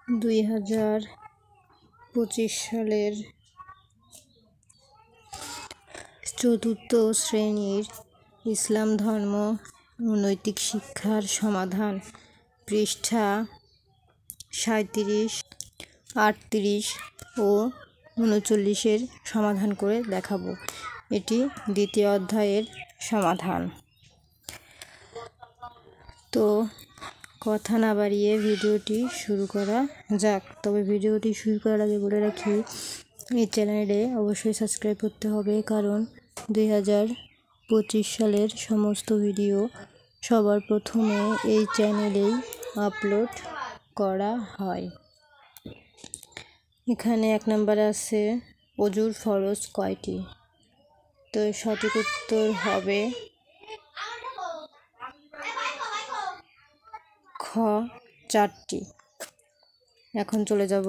2025 সালের চতুর্থ শ্রেণীর ইসলাম ধর্ম ও নৈতিক শিক্ষার সমাধান, পৃষ্ঠা 37, 38 ও 39 সমাধান করে দেখাবো। এটি দ্বিতীয় অধ্যায়ের সমাধান। তো কথা না বাড়িয়ে ভিডিওটি শুরু করা যাক। তবে ভিডিওটি শুরু করার আগে বলে রাখি, এই চ্যানেলে অবশ্যই সাবস্ক্রাইব করতে হবে, কারণ 2025 সালের সমস্ত ভিডিও সবার প্রথমে এই চ্যানেলেই আপলোড করা হয়। এখানে 1 নম্বরে আছে অজুর ফরজ কয়টি? তো সঠিক উত্তর হবে খ 4টি। এখন চলে যাব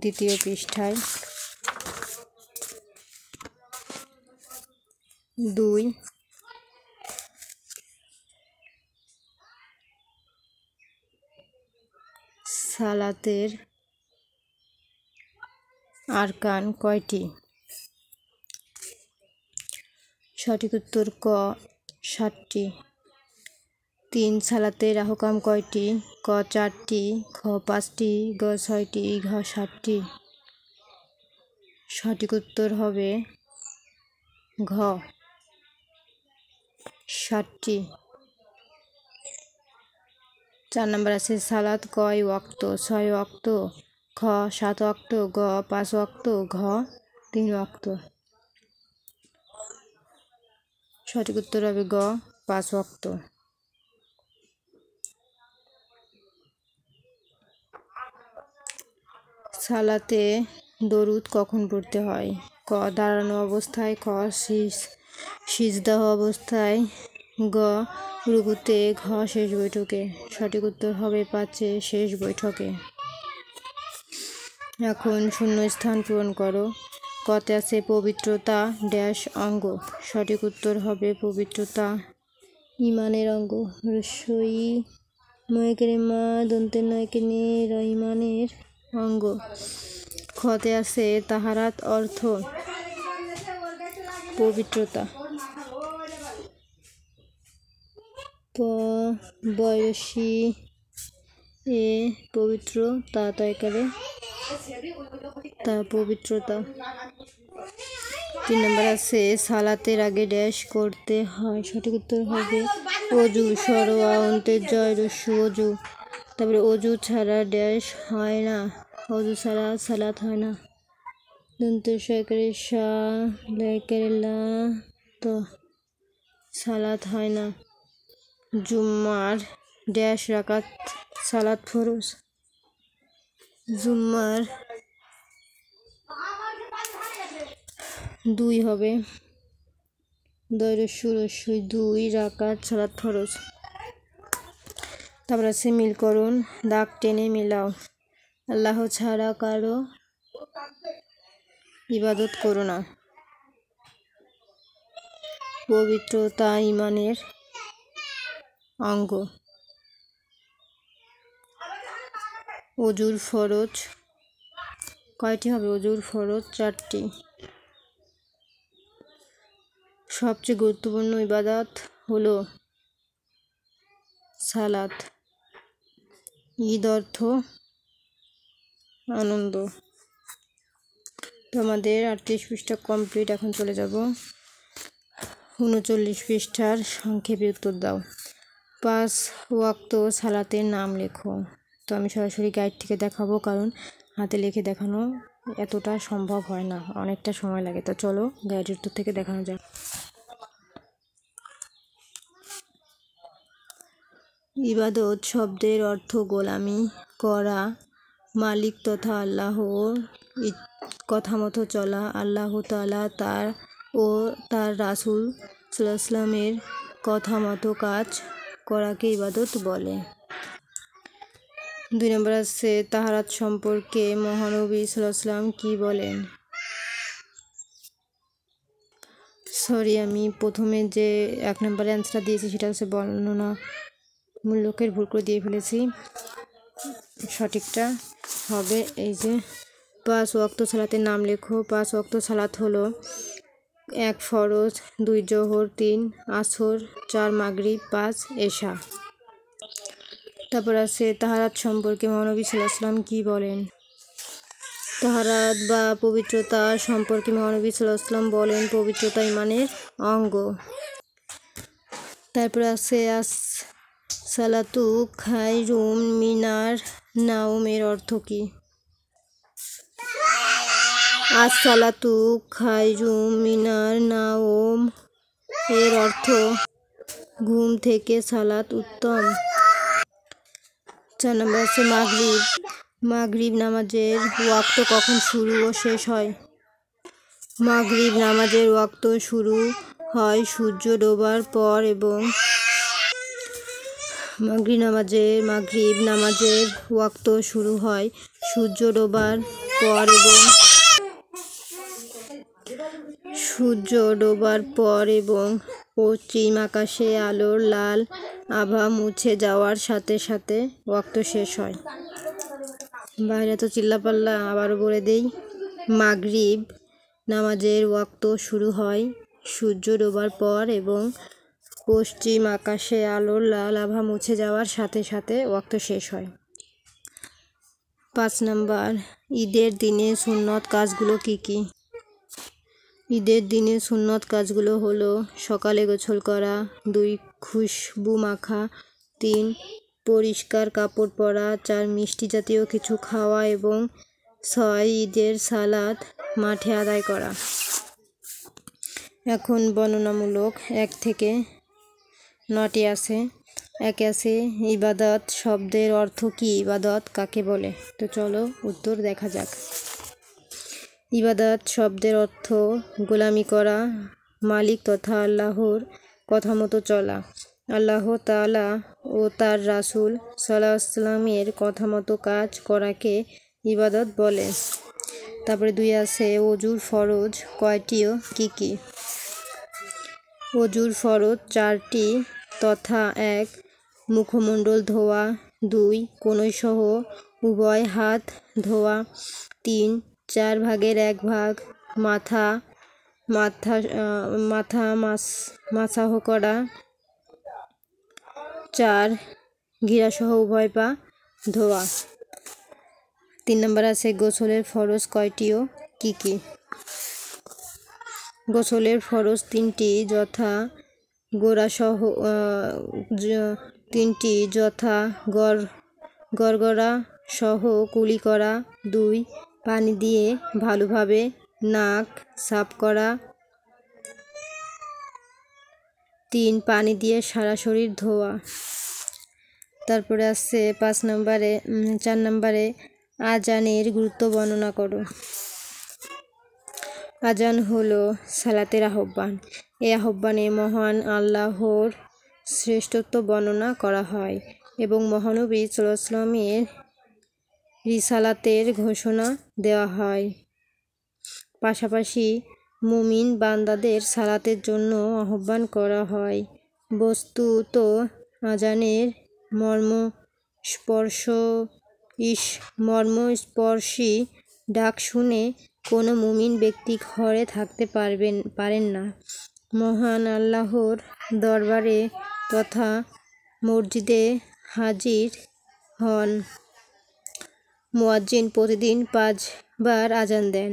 দ্বিতীয় পৃষ্ঠায়। 2, সালাতের আরকান কয়টি? সঠিক উত্তর ক 7টি। 3, সালাতের আহকাম কয়টি? ক 4টি, খ 5টি, গ 6টি, ঘ 7টি। সঠিক উত্তর হবে ঘ 7টি। 4 নম্বর আছে সালাত কয় ওয়াক্ত? 6 ওয়াক্ত, খ 7 ওয়াক্ত, গ 5 ওয়াক্ত, ঘ 3 ওয়াক্ত। সঠিক উত্তর হবে গ 5 ওয়াক্ত। সালাতে দরুদ কখন পড়তে হয়? ক দাঁড়ানো অবস্থায়, খ সিজদা অবস্থায়, গ রুকুতে, ঘ শেষ বৈঠকে। সঠিক উত্তর হবে 5 শেষ বৈঠকে। এখন শূন্য স্থান পূরণ করো। কতে আছে পবিত্রতা ড্যাশ অঙ্গ? সঠিক উত্তর হবে পবিত্রতা ইমানের অঙ্গ। রস্যই ময়কেরে মা দন্তের নয়কে নে ইমানের অঙ্গ। খতে আছে তাহারাত অর্থ পবিত্রতা। বয়সী এ পবিত্র তা তয়কারে তা পবিত্রতা। 3 নম্বর আছে সালাতের আগে ড্যাশ করতে হয়? সঠিক উত্তর হবে অজু। সরোয়া অন্তের জয় রস্যু অজু। তারপরে অজু ছাড়া ড্যাশ হয় না? অজু ছাড়া সালাত হয় না। দন্তের শয়কারে সা লেকেরে লা তো সালাত হয় না। জুম্মার ড্যাশ রাকাত সালাত ফরজ? জুম্মার 2 হবে। দয়রস্যুরস্যই 2 রাকাত সালাত ফরজ। তারপর আছে মিলকরণ, দাগ টেনে মিলাও। আল্লাহ ছাড়া কারো ইবাদত করো না। পবিত্রতা ইমানের অঙ্গ। অজুর ফরজ কয়টি হবে? অজুর ফরজ 4টি। সবচেয়ে গুরুত্বপূর্ণ ইবাদত হলো সালাত। ঈদ অর্থ আনন্দ। তো আমাদের 38 পৃষ্ঠা কমপ্লিট। এখন চলে যাব 39 পৃষ্ঠার সংক্ষেপে উত্তর দাও। 5 ওয়াক্ত সালাতের নাম লেখো। তো আমি সরাসরি গাইড থেকে দেখাবো, কারণ হাতে লিখে দেখানো এতটা সম্ভব হয় না, অনেকটা সময় লাগে। তো চলো গাইডের উত্তর থেকে দেখানো যাক। ইবাদত শব্দের অর্থ গোলামি করা, মালিক তথা আল্লাহর কথা মতো চলা, আল্লাহ তাআলা তার ও তার রাসূল সাল্লাল্লাহু আলাইহি ওয়াসাল্লামের কথা মতো কাজ করাকে ইবাদত বলে। 2 নম্বর আছে তাহারাত সম্পর্কে মহানবী সাল্লাল্লাহু আলাইহি ওয়াসাল্লাম কি বলেন? আমি প্রথমে যে 1 নম্বরে অ্যান্সারটা দিয়েছি সেটা হচ্ছে বর্ণনা মূল্যকের ভুল করে দিয়ে ফেলেছি। সঠিকটা হবে এই যে 5 ওয়াক্ত সালাতের নাম লেখো। 5 ওয়াক্ত সালাত হলো 1 ফরজ, 2 জোহর, 3 আসর, 4 মাগরিব, 5 এশা। তারপর আছে তাহারাত সম্পর্কে মহানবী সাল্লাল্লাহু আলাইহি ওয়াসাল্লাম কি বলেন? তাহারাত বা পবিত্রতা সম্পর্কে মহানবী সাল্লাল্লাহু আলাইহি ওয়াসাল্লাম বলেন, পবিত্রতা ঈমানের অঙ্গ। তারপর আছে সালাতু খায়রুম মিনার নাওম এর অর্থ কি? সালাতু খায়রুম মিনার নাওম এর অর্থ ঘুম থেকে সালাত উত্তম। 4 নম্বর আছে মাগরিব নামাজের ওয়াক্ত কখন শুরু ও শেষ হয়? মাগরিব নামাজের ওয়াক্ত শুরু হয় সূর্য ডোবার পর এবং মাগরিব নামাজের ওয়াক্ত শুরু হয় সূর্য ডোবার পর এবং পশ্চিম আকাশে আলোর লাল আভা মুছে যাওয়ার সাথে সাথে ওয়াক্ত শেষ হয়। বাইরে তো চিল্লাপাল্লা, আবারও বলে দেই। মাগরিব নামাজের ওয়াক্ত শুরু হয় সূর্য ডোবার পর এবং পশ্চিম আকাশে আলোর লাল আভা মুছে যাওয়ার সাথে সাথে ওয়াক্ত শেষ হয়। 5 নাম্বার ঈদের দিনে সুন্নত কাজগুলো কি কি? ঈদের দিনে সুন্নত কাজগুলো হলো সকালে গোসল করা, 2 খুশবু মাখা, 3 পরিষ্কার কাপড় পরা, 4 মিষ্টি জাতীয় কিছু খাওয়া এবং 6 ঈদের সালাত মাঠে আদায় করা। এখন বর্ণনামূলক 1 থেকে 9টি আছে। 1 আছে ইবাদত শব্দের অর্থ কি? ইবাদত কাকে বলে? তো চলো উত্তর দেখা যাক। ইবাদত শব্দের অর্থ গোলামি করা, মালিক তথা আল্লাহর কথা মতো চলা। আল্লাহ তাআলা ও তার রাসূল সাল্লাল্লাহু আলাইহি ওয়াসাল্লামের কথা মতো কাজ করাকে ইবাদত বলে। তারপরে 2 আছে ওযুর ফরজ কয়টি ও কি কি? ওযুর ফরজ 4টি তথা 1 মুখমণ্ডল ধোয়া, 2 কনুইসহ উভয় হাত ধোয়া, 3 4 ভাগের 1 ভাগ মাথা মাসাহ করা, 4 ঘিরাসহ উভয় পা ধোয়া। 3 নম্বর আছে গোসলের ফরজ কয়টি ও কি কি? গোসলের ফরজ 3টি যথা গড়গড়া সহ কুলি করা, 2 পানি দিয়ে ভালোভাবে নাক সাফ করা, 3 পানি দিয়ে সারা শরীর ধোয়া। তারপরে আছে 4 নম্বরে আজানের গুরুত্ব বর্ণনা করো। আজান হলো সালাতের আহ্বান। এই আহ্বানে মহান আল্লাহর শ্রেষ্ঠত্ব বর্ণনা করা হয় এবং মহানবী সাল্লাল্লাহু আলাইহি ওয়াসাল্লামের রিসালাতের ঘোষণা দেওয়া হয়। পাশাপাশি মুমিন বান্দাদের সালাতের জন্য আহ্বান করা হয়। বস্তুত আজানের মর্মস্পর্শী ডাক শুনে কোনো মুমিন ব্যক্তি ঘরে থাকতে পারেন না। মহান আল্লাহর দরবারে তথা মসজিদে হাজির হন। মুয়াজ্জিন প্রতিদিন 5 বার আজান দেন।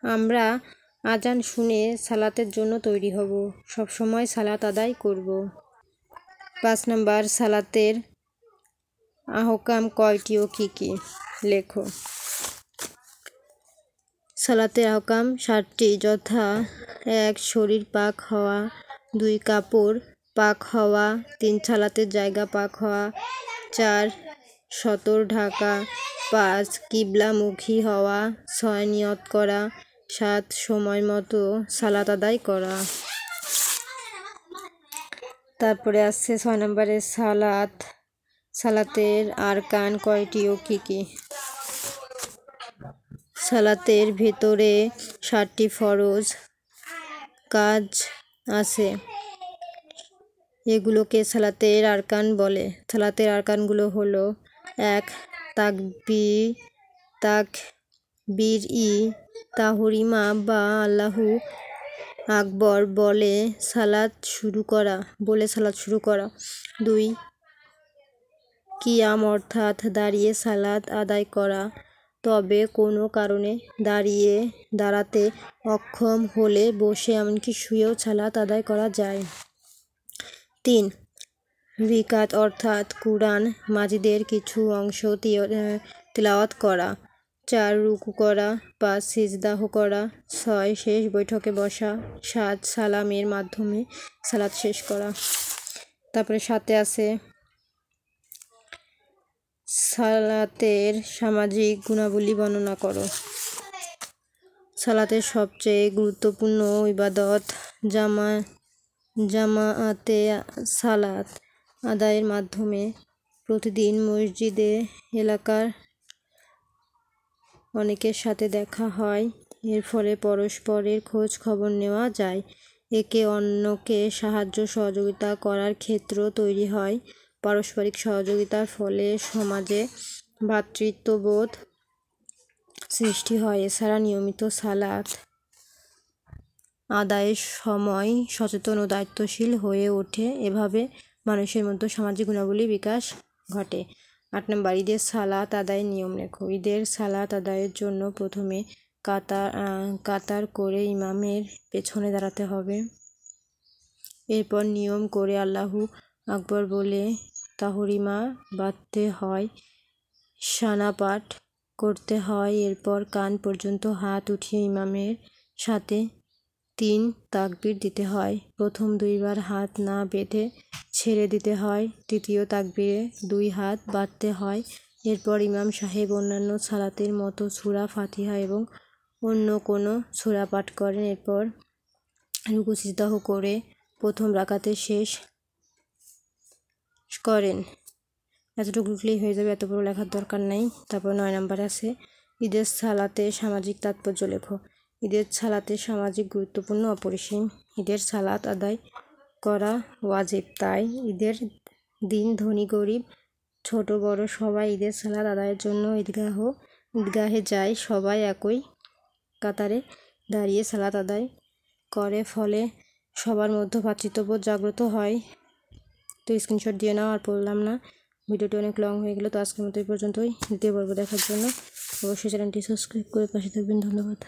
আমরা আজান শুনে সালাতের জন্য তৈরি হব, সবসময় সালাত আদায় করব। 5 নাম্বার সালাতের আহকাম কয়টি ও কি কি? লেখো। সালাতের আহকাম 7টি যথা 1 শরীর পাক হওয়া, 2 কাপড় পাক হওয়া, 3 সালাতের জায়গা পাক হওয়া, 4 সতর ঢাকা, 5 কিবলামুখী হওয়া, 6 নিয়ত করা, 7 সময় মতো সালাত আদায় করা। তারপরে আছে 6 নম্বরে সালাতের আরকান কয়টি ও কি কি? সালাতের ভেতরে 7টি ফরজ কাজ আছে। এগুলোকে সালাতের আরকান বলে। সালাতের আরকানগুলো হলো: 1. তাকবীর-ই তাহরিমা বা আল্লাহু আকবর বলে সালাত শুরু করা। 2. কিয়াম অর্থাৎ দাঁড়িয়ে সালাত আদায় করা, তবে কোনো কারণে দাঁড়াতে অক্ষম হলে বসে এমনকি শুয়েও সালাত আদায় করা যায়। 3. রিকাত অর্থাৎ কুরআন মাজিদের কিছু অংশ তিলাওয়াত করা। 4. রুকু করা। 5. সিজদাহ করা। 6. শেষ বৈঠকে বসা। 7. সালামের মাধ্যমে সালাত শেষ করা। তারপরে 7-এ আছে সালাতের সামাজিক গুণাবলী বর্ণনা করো। সালাতের সবচেয়ে গুরুত্বপূর্ণ ইবাদত জামাআতে সালাত আদায়ের মাধ্যমে প্রতিদিন মসজিদে এলাকার অনেকের সাথে দেখা হয়। এর ফলে পরস্পরের খোঁজ খবর নেওয়া যায়। একে অন্যকে সাহায্য সহযোগিতা করার ক্ষেত্র তৈরি হয়। পারস্পরিক সহযোগিতার ফলে সমাজে ভ্রাতৃত্ববোধ সৃষ্টি হয়। এছাড়া নিয়মিত সালাত আদায়ের সময় সচেতন ও দায়িত্বশীল হয়ে ওঠে। এভাবে মানুষের মধ্যে সামাজিক গুণাবলীর বিকাশ ঘটে। 8 নম্বর, ঈদের সালাত আদায়ের নিয়ম লেখো। ঈদের সালাত আদায়ের জন্য প্রথমে কাতার করে ইমামের পেছনে দাঁড়াতে হবে। এরপর নিয়ম করে আল্লাহু আকবর বলে তাহরিমা বাঁধতে হয়, সানা পাঠ করতে হয়। এরপর কান পর্যন্ত হাত উঠিয়ে ইমামের সাথে 3 তাকবীর দিতে হয়। প্রথম 2 বার হাত না বেঁধে ছেড়ে দিতে হয়। তৃতীয় তাকবীরে 2 হাত বাঁধতে হয়। এরপর ইমাম সাহেব অন্যান্য সালাতের মতো সূরা ফাতিহা এবং অন্য কোনো সূরা পাঠ করেন। এরপর রুকু সিজদাহ করে প্রথম রাকাতে শেষ করেন। এতটুকু লিখলেই হয়ে যাবে, এত বড় লেখার দরকার নাই। তারপর 9 নম্বরে আছে ঈদের সালাতের সামাজিক তাৎপর্য লেখো। ঈদের সালাতের সামাজিক গুরুত্বপূর্ণ অপরিসীম। ঈদের সালাত আদায় করা ওয়াজিব, তাই ঈদের দিন ধনী গরিব ছোট বড় সবাই ঈদের সালাত আদায়ের জন্য ঈদগাহে যায়। সবাই একই কাতারে দাঁড়িয়ে সালাত আদায় করে, ফলে সবার মধ্যে ভ্রাতৃত্ববোধ জাগ্রত হয়। তো স্ক্রিনশট দিয়ে নাও, আর পড়লাম না, ভিডিওটি অনেক লং হয়ে গেল। তো আজকের মতো এই পর্যন্তই। দ্বিতীয় পর্ব দেখার জন্য অবশ্যই চ্যানেলটি সাবস্ক্রাইব করে পাশে থাকবেন। ধন্যবাদ।